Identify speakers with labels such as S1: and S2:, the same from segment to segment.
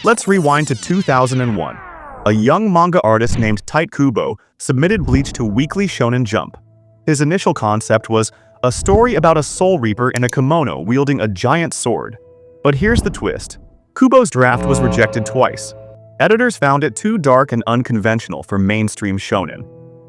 S1: Let's rewind to 2001. A young manga artist named Tite Kubo submitted Bleach to Weekly Shonen Jump. His initial concept was a story about a soul reaper in a kimono wielding a giant sword. But here's the twist. Kubo's draft was rejected twice. Editors found it too dark and unconventional for mainstream shonen.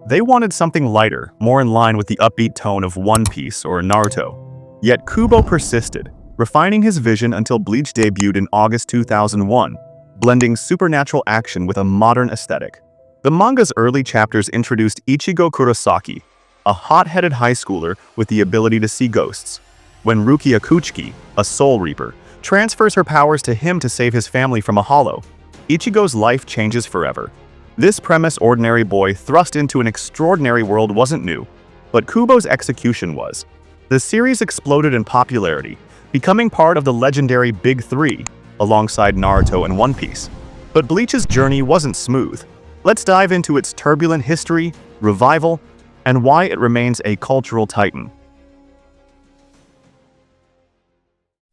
S1: They wanted something lighter, more in line with the upbeat tone of One Piece or Naruto. Yet Kubo persisted, refining his vision until Bleach debuted in August 2001, blending supernatural action with a modern aesthetic. The manga's early chapters introduced Ichigo Kurosaki, a hot-headed high schooler with the ability to see ghosts. When Rukia Kuchiki, a soul reaper, transfers her powers to him to save his family from a hollow, Ichigo's life changes forever. This premise ordinary boy thrust into an extraordinary world wasn't new, but Kubo's execution was. The series exploded in popularity, becoming part of the legendary Big Three, alongside Naruto and One Piece. But Bleach's journey wasn't smooth. Let's dive into its turbulent history, revival, and why it remains a cultural titan.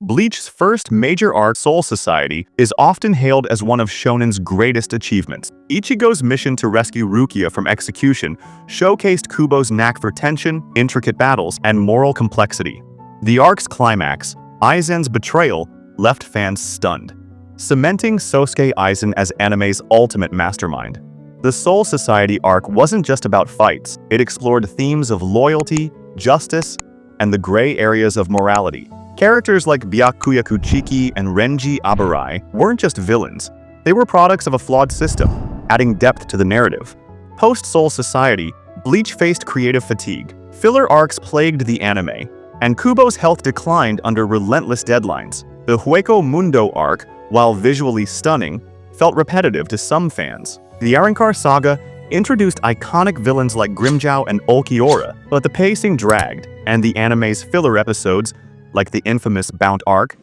S1: Bleach's first major arc, Soul Society, is often hailed as one of shonen's greatest achievements. Ichigo's mission to rescue Rukia from execution showcased Kubo's knack for tension, intricate battles, and moral complexity. The arc's climax, Aizen's betrayal, left fans stunned, cementing Sosuke Aizen as anime's ultimate mastermind. The Soul Society arc wasn't just about fights, it explored themes of loyalty, justice, and the gray areas of morality. Characters like Byakuya Kuchiki and Renji Abarai weren't just villains, they were products of a flawed system, adding depth to the narrative. Post-Soul Society, Bleach faced creative fatigue. Filler arcs plagued the anime, and Kubo's health declined under relentless deadlines. The Hueco Mundo arc, while visually stunning, felt repetitive to some fans. The Arrancar saga introduced iconic villains like Grimmjow and Ulquiorra, but the pacing dragged, and the anime's filler episodes, like the infamous Bount arc,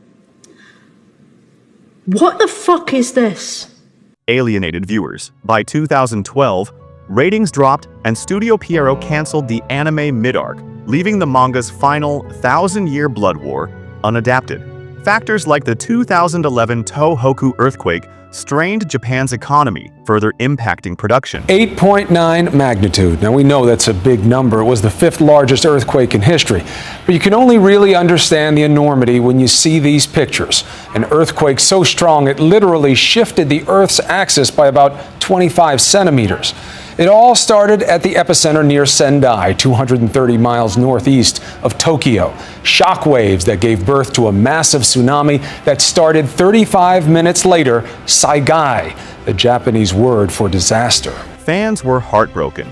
S2: what the fuck is this?
S1: Alienated viewers. By 2012, ratings dropped and Studio Pierrot canceled the anime mid-arc, leaving the manga's final 1,000-year blood war unadapted. Factors like the 2011 Tohoku earthquake strained Japan's economy, further impacting production.
S3: 8.9 magnitude. Now we know that's a big number. It was the 5th largest earthquake in history. But you can only really understand the enormity when you see these pictures. An earthquake so strong it literally shifted the Earth's axis by about 25 centimeters. It all started at the epicenter near Sendai, 230 miles northeast of Tokyo. Shockwaves that gave birth to a massive tsunami that started 35 minutes later, Saigai, the Japanese word for disaster.
S1: Fans were heartbroken.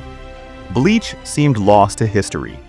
S1: Bleach seemed lost to history.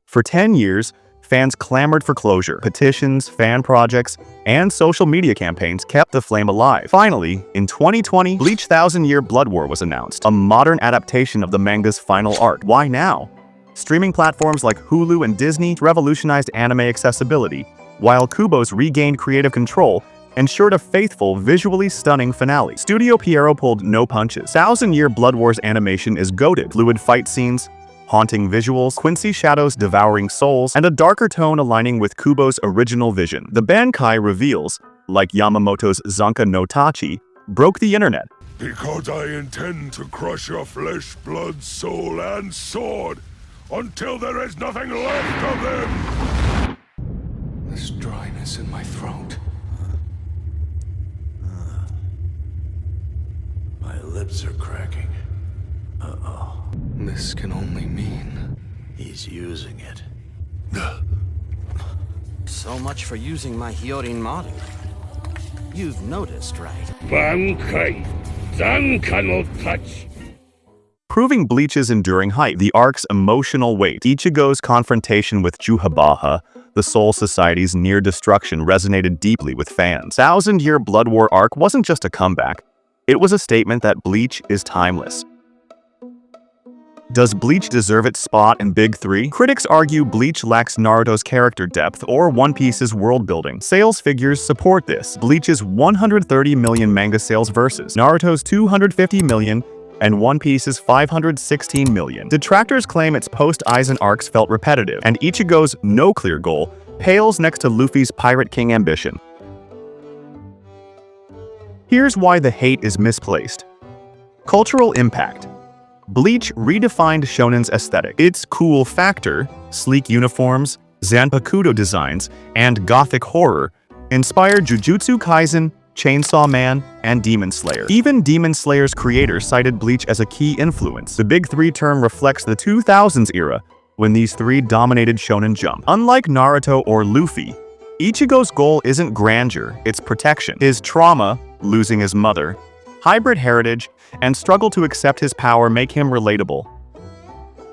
S1: For 10 years, fans clamored for closure. Petitions, fan projects, and social media campaigns kept the flame alive. Finally, in 2020, Bleach 1,000-Year Blood War was announced, a modern adaptation of the manga's final arc. Why now? Streaming platforms like Hulu and Disney revolutionized anime accessibility, while Kubo's regained creative control ensured a faithful, visually stunning finale. Studio Pierrot pulled no punches. 1,000-Year Blood War's animation is goated. Fluid fight scenes, haunting visuals, Quincy shadows devouring souls, and a darker tone aligning with Kubo's original vision. The Bankai reveals, like Yamamoto's Zanka no Tachi, broke the internet.
S4: Because I intend to crush your flesh, blood, soul, and sword until there is nothing left of them!
S5: This dryness in my throat.
S4: My lips are cracking. Uh-oh.
S5: This can only mean
S4: He's using it.
S6: So much for using my Hyorin Maru. You've noticed, right?
S4: Bankai! Zanka no Tachi!
S1: Proving Bleach's enduring height, the arc's emotional weight. Ichigo's confrontation with Juhabaha, the Soul Society's near destruction, resonated deeply with fans. 1,000-Year Blood War arc wasn't just a comeback. It was a statement that Bleach is timeless. Does Bleach deserve its spot in Big Three? Critics argue Bleach lacks Naruto's character depth or One Piece's world building. Sales figures support this. Bleach's 130 million manga sales versus Naruto's 250 million and One Piece's 516 million. Detractors claim its post-Aizen arcs felt repetitive, and Ichigo's no clear goal pales next to Luffy's Pirate King ambition. Here's why the hate is misplaced. Cultural impact. Bleach redefined shonen's aesthetic. Its cool factor, sleek uniforms, zanpakuto designs, and gothic horror inspired Jujutsu Kaisen, Chainsaw Man, and Demon Slayer. Even Demon Slayer's creator cited Bleach as a key influence. The Big Three term reflects the 2000s era, when these three dominated Shonen Jump. Unlike Naruto or Luffy, Ichigo's goal isn't grandeur, it's protection. His trauma, losing his mother, hybrid heritage, and struggle to accept his power make him relatable.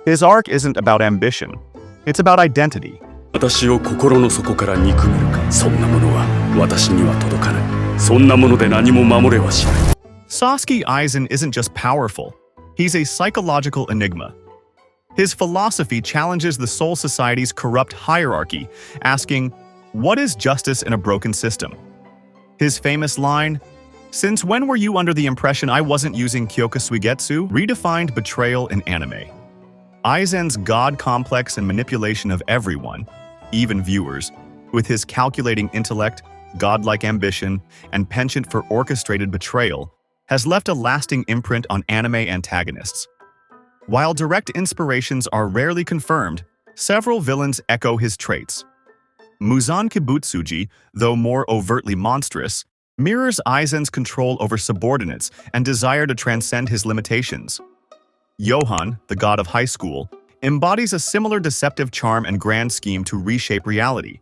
S1: His arc isn't about ambition, it's about identity.
S7: 私を心の底から憎めるか。そんなものは私には届かない。そんなもので何も守れはしない。
S1: Sasuke Aizen isn't just powerful, he's a psychological enigma. His philosophy challenges the Soul Society's corrupt hierarchy, asking, what is justice in a broken system? His famous line, "Since when were you under the impression I wasn't using Kyoka Suigetsu?" redefined betrayal in anime. Aizen's god complex and manipulation of everyone, even viewers, with his calculating intellect, godlike ambition, and penchant for orchestrated betrayal, has left a lasting imprint on anime antagonists. While direct inspirations are rarely confirmed, several villains echo his traits. Muzan Kibutsuji, though more overtly monstrous, mirrors Aizen's control over subordinates and desire to transcend his limitations. Johan, the god of high school, embodies a similar deceptive charm and grand scheme to reshape reality,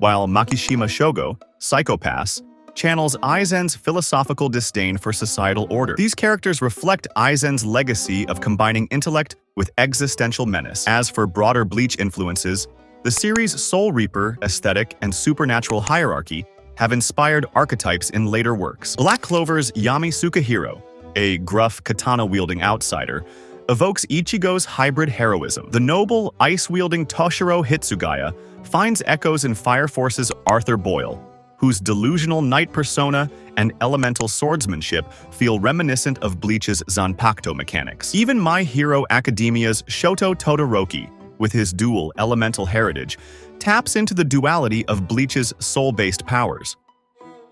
S1: while Makishima Shogo, Psychopaths, channels Aizen's philosophical disdain for societal order. These characters reflect Aizen's legacy of combining intellect with existential menace. As for broader Bleach influences, the series' Soul Reaper, aesthetic, and supernatural hierarchy have inspired archetypes in later works. Black Clover's Yami Sukahiro, a gruff katana-wielding outsider, evokes Ichigo's hybrid heroism. The noble, ice-wielding Toshiro Hitsugaya finds echoes in Fire Force's Arthur Boyle, whose delusional knight persona and elemental swordsmanship feel reminiscent of Bleach's Zanpakuto mechanics. Even My Hero Academia's Shoto Todoroki, with his dual elemental heritage, taps into the duality of Bleach's soul-based powers.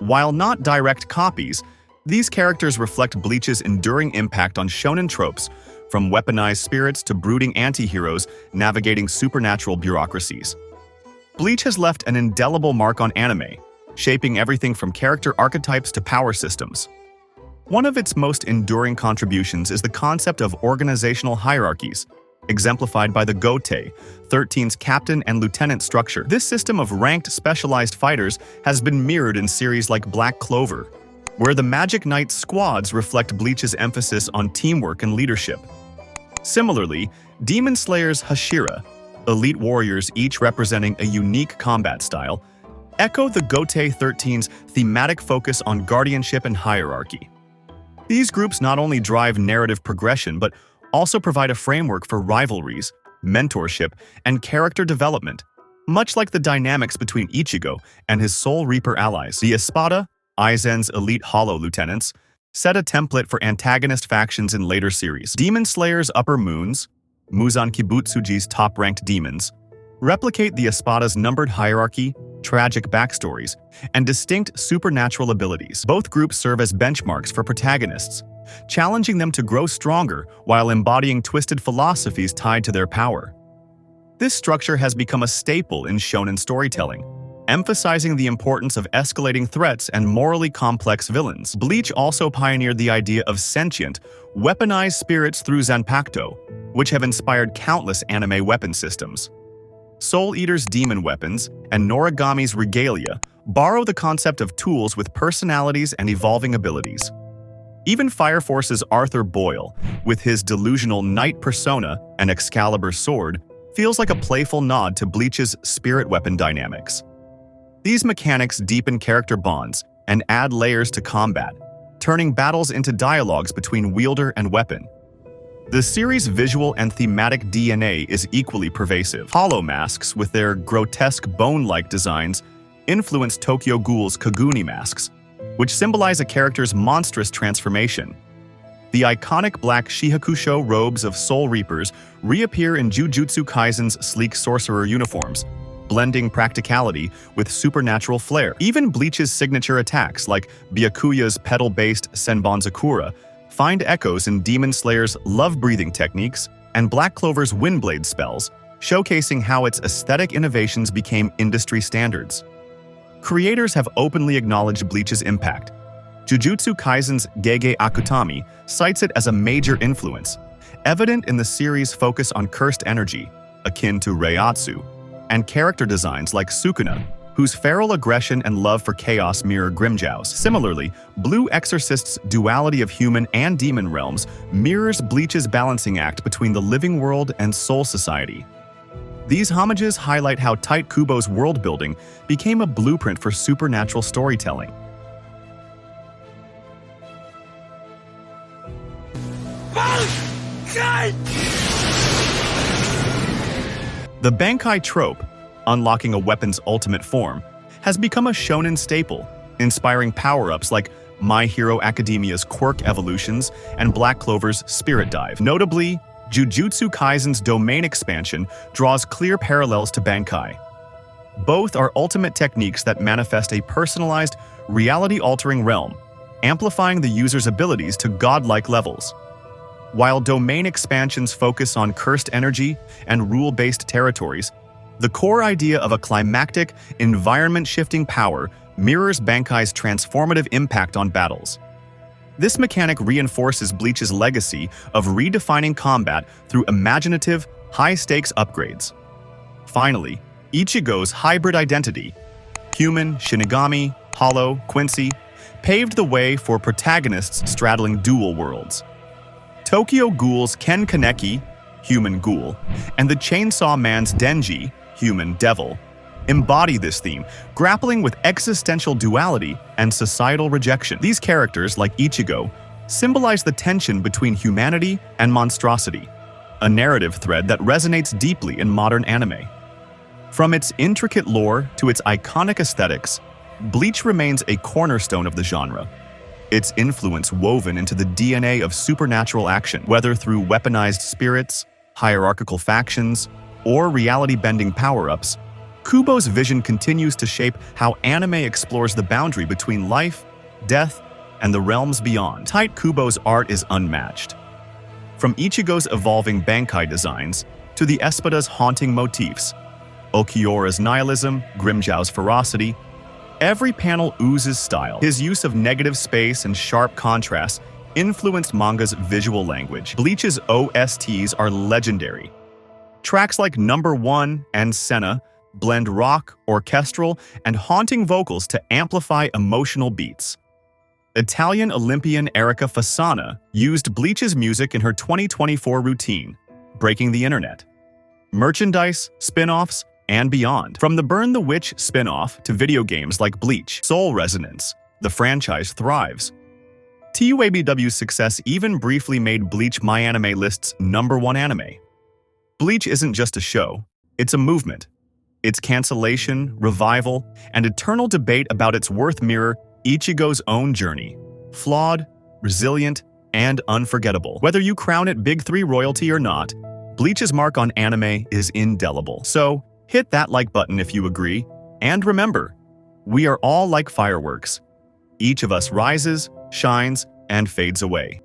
S1: While not direct copies, these characters reflect Bleach's enduring impact on shonen tropes, from weaponized spirits to brooding anti-heroes navigating supernatural bureaucracies. Bleach has left an indelible mark on anime, shaping everything from character archetypes to power systems. One of its most enduring contributions is the concept of organizational hierarchies, exemplified by the Gote, 13's captain and lieutenant structure. This system of ranked specialized fighters has been mirrored in series like Black Clover, where the Magic Knight squads reflect Bleach's emphasis on teamwork and leadership. Similarly, Demon Slayer's Hashira, elite warriors each representing a unique combat style, echo the Gote 13's thematic focus on guardianship and hierarchy. These groups not only drive narrative progression but also provide a framework for rivalries, mentorship, and character development, much like the dynamics between Ichigo and his Soul Reaper allies. The Espada, Aizen's elite hollow lieutenants, set a template for antagonist factions in later series. Demon Slayer's Upper Moons, Muzan Kibutsuji's top-ranked demons, replicate the Espada's numbered hierarchy, tragic backstories, and distinct supernatural abilities. Both groups serve as benchmarks for protagonists, challenging them to grow stronger while embodying twisted philosophies tied to their power. This structure has become a staple in shonen storytelling, emphasizing the importance of escalating threats and morally complex villains. Bleach also pioneered the idea of sentient, weaponized spirits through Zanpakuto, which have inspired countless anime weapon systems. Soul Eater's demon weapons and Noragami's regalia borrow the concept of tools with personalities and evolving abilities. Even Fire Force's Arthur Boyle, with his delusional knight persona and Excalibur sword, feels like a playful nod to Bleach's spirit weapon dynamics. These mechanics deepen character bonds and add layers to combat, turning battles into dialogues between wielder and weapon. The series' visual and thematic DNA is equally pervasive. Hollow masks, with their grotesque bone-like designs, influence Tokyo Ghoul's Kaguni masks, which symbolize a character's monstrous transformation. The iconic black Shihakusho robes of Soul Reapers reappear in Jujutsu Kaisen's sleek sorcerer uniforms, blending practicality with supernatural flair. Even Bleach's signature attacks, like Byakuya's petal-based Senbonzakura, find echoes in Demon Slayer's love-breathing techniques and Black Clover's Windblade spells, showcasing how its aesthetic innovations became industry standards. Creators have openly acknowledged Bleach's impact. Jujutsu Kaisen's Gege Akutami cites it as a major influence, evident in the series' focus on cursed energy, akin to Reiatsu, and character designs like Sukuna, whose feral aggression and love for chaos mirror Grimmjow's. Similarly, Blue Exorcist's duality of human and demon realms mirrors Bleach's balancing act between the living world and soul society. These homages highlight how Tite Kubo's world-building became a blueprint for supernatural storytelling. The Bankai trope, unlocking a weapon's ultimate form, has become a shonen staple, inspiring power-ups like My Hero Academia's quirk evolutions and Black Clover's spirit dive. Notably, Jujutsu Kaisen's domain expansion draws clear parallels to Bankai. Both are ultimate techniques that manifest a personalized, reality-altering realm, amplifying the user's abilities to godlike levels. While domain expansions focus on cursed energy and rule-based territories, the core idea of a climactic, environment-shifting power mirrors Bankai's transformative impact on battles. This mechanic reinforces Bleach's legacy of redefining combat through imaginative, high-stakes upgrades. Finally, Ichigo's hybrid identity, human, Shinigami, Hollow, Quincy, paved the way for protagonists straddling dual worlds. Tokyo Ghoul's Ken Kaneki, human ghoul, and the Chainsaw Man's Denji, human devil, embody this theme, grappling with existential duality and societal rejection. These characters, like Ichigo, symbolize the tension between humanity and monstrosity, a narrative thread that resonates deeply in modern anime. From its intricate lore to its iconic aesthetics, Bleach remains a cornerstone of the genre. Its influence woven into the DNA of supernatural action, whether through weaponized spirits, hierarchical factions, or reality-bending power-ups. Kubo's vision continues to shape how anime explores the boundary between life, death, and the realms beyond. Tite Kubo's art is unmatched. From Ichigo's evolving Bankai designs to the Espada's haunting motifs, Okiora's nihilism, Grimmjow's ferocity, every panel oozes style. His use of negative space and sharp contrasts influenced manga's visual language. Bleach's OSTs are legendary. Tracks like Number 1 and Senna blend rock, orchestral, and haunting vocals to amplify emotional beats. Italian Olympian Erika Fasana used Bleach's music in her 2024 routine, breaking the internet. Merchandise, spin-offs, and beyond. From the Burn the Witch spin-off to video games like Bleach, Soul Resonance, the franchise thrives. TUABW's success even briefly made Bleach MyAnimeList's #1 anime. Bleach isn't just a show, it's a movement. Its cancellation, revival, and eternal debate about its worth mirror Ichigo's own journey. Flawed, resilient, and unforgettable. Whether you crown it Big 3 royalty or not, Bleach's mark on anime is indelible. So, hit that like button if you agree, and remember, we are all like fireworks. Each of us rises, shines, and fades away.